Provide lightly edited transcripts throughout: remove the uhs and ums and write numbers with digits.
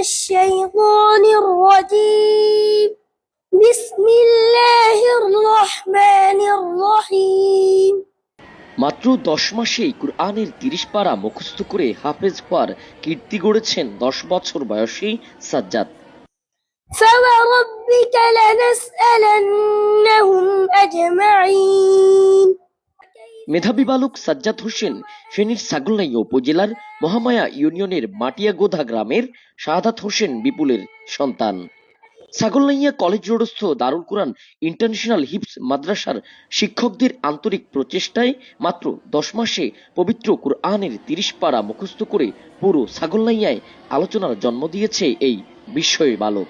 الشيطان الرجيم بسم الله الرحمن الرحيم মাত্র 10 মাসেই কুরআনের 30 পারা মুখস্থ করে হাফেজ হওয়ার কীর্তি গড়েছেন 10 বছর বয়সী সাজ্জাদ। فوربك لنسألنهم أجمعين। মেধাবী বালক সাজ্জাদ হোসেন ফেনীর ছাগলনাইয়া উপজেলার মহামায়া ইউনিয়নের মাটিয়াগোধা গ্রামের শাহাদাত হোসেন বিপুলের সন্তান। ছাগলনাইয়া কলেজ রোডস্থ দারুল কুরআন ইন্টারন্যাশনাল হিফজ মাদ্রাসার শিক্ষকদের আন্তরিক প্রচেষ্টায় মাত্র 10 মাসে পবিত্র কুরআনের 30 পারা মুখস্থ করে পুরো ছাগলনাইয়ায় আলোচনার জন্ম দিয়েছে এই বিস্ময় বালক।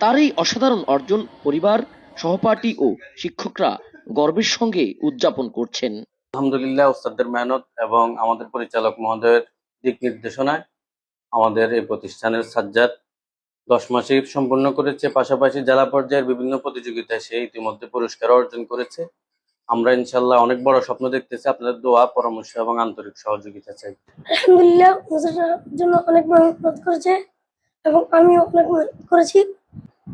তার এই অসাধারণ অর্জন পরিবার, সহপাঠী ও শিক্ষকরা গর্বের সঙ্গে উদযাপন করছেন। আলহামদুলিল্লাহ, ওস্তাদদের মেহনত এবং আমাদের পরিচালক মহোদয়ের দিক নির্দেশনায় আমাদের এই প্রতিষ্ঠানের সাজ্জাদ 10 মাসে সম্পন্ন করেছে। পাশাপাশি জেলা পর্যায়ের বিভিন্ন প্রতিযোগিতায় সে ইতিমধ্যে পুরস্কার অর্জন করেছে। আমরা ইনশাল্লাহ অনেক বড় স্বপ্ন দেখতেছি। আপনাদের দোয়া, পরামর্শ এবং আন্তরিক সহযোগিতা চাই। আলহামদুলিল্লাহ, মুজাহিদের জন্য অনেক মেহনত করেছে এবং আমিও অনেক মেহনত করেছি।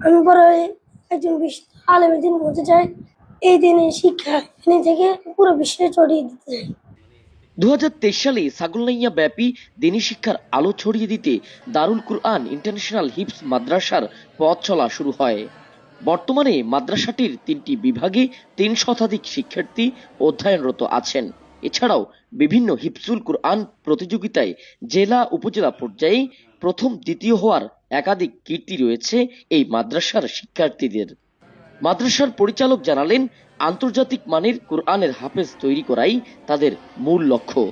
আমি বড় হয়ে একজন বিশিষ্ট আলেমের দিন হতে চাই। এই দিনের শিক্ষা ফেনী থেকে পুরো বিশ্বে ছড়িয়ে দিতে চাই। 2023 সালে ছাগলনাইয়া ব্যাপী দ্বীনী শিক্ষার আলো ছড়িয়ে দিতে দারুল কুরআন ইন্টারন্যাশনাল হিফজ মাদ্রাসার পথ চলা শুরু হয়। বর্তমানে মাদ্রাসাটির 3টি বিভাগে 3 শতাধিক শিক্ষার্থী অধ্যয়নরত আছেন। এছাড়াও বিভিন্ন হিফজুল কুরআন প্রতিযোগিতায় জেলা উপজেলা পর্যায়ে প্রথম, দ্বিতীয় হওয়ার একাধিক কীর্তি রয়েছে এই মাদ্রাসার শিক্ষার্থীদের। মাদ্রাসার পরিচালক জানালেন, আন্তর্জাতিক মানের কুরআনের হাফেজ তৈরি করাই তাদের মূল লক্ষ্য।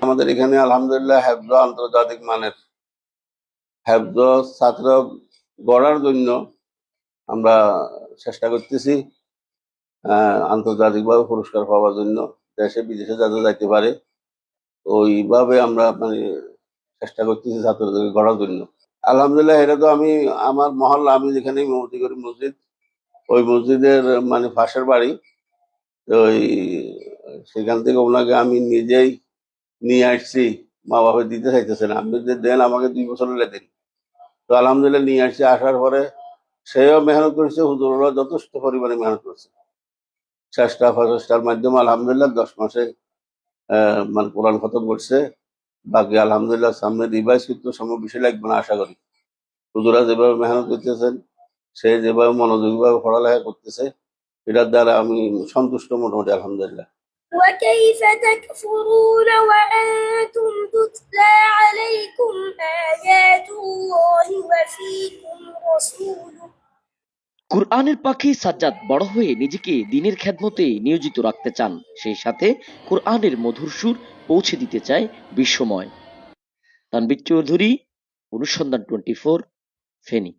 আমাদের এখানে আলহামদুলিল্লাহ হেফজ আন্তর্জাতিক মানের হেফজ ছাত্র গড়ার জন্য আমরা চেষ্টা করতেছি আন্তর্জাতিকভাবে পুরস্কার পাওয়ার জন্য, দেশে বিদেশে যাতে যাইতে পারে ওইভাবে আমরা চেষ্টা করতেছি ছাত্রদেরকে গড়ার জন্য। আলহামদুলিল্লাহ, এটা তো আমি আমার মহল্লা, আমি যেখানে ইমামতি করি মসজিদ, ওই মসজিদের পাশের বাড়ি। ওই সেখান থেকে ওনাকে আমি নিজেই নিয়ে আসছি। মা বাবা দিতে চাইতেছে না, আপনি যে দেন আমাকে 2 বছর হলে দিন। তো আলহামদুলিল্লাহ নিয়ে আসছি। আসার পরে সেও মেহনত করেছে, হুজুররা যথেষ্ট পরিমাণে মেহনত করছে। চেষ্টা প্রচেষ্টার মাধ্যমে আলহামদুলিল্লাহ 10 মাসে কোরআন খতম করছে। বাকি আলহামদুলিল্লাহ সামনে রিভাইজ করতে সময় বেশি লাগবে না আশা করি। হুজুরা যেভাবে মেহনত করতেছেন, সে যেভাবে মনোযোগীভাবে পড়ালেখা করতেছে, এটার দ্বারা আমি সন্তুষ্ট মোটামুটি আলহামদুলিল্লাহ। وكيف تكفرون وأنتم تتلى عليكم آيات الله وفيكم رسوله। কুরআনের পাখি সাজ্জাদ বড় হয়ে নিজেকে দ্বীনের খেদমতে নিয়োজিত রাখতে চান, সেই সাথে কুরআনের মধুর সুর পৌঁছে দিতে চায় বিশ্বময়। তানভীর চৌধুরী, অনুসন্ধান 24, ফেনী।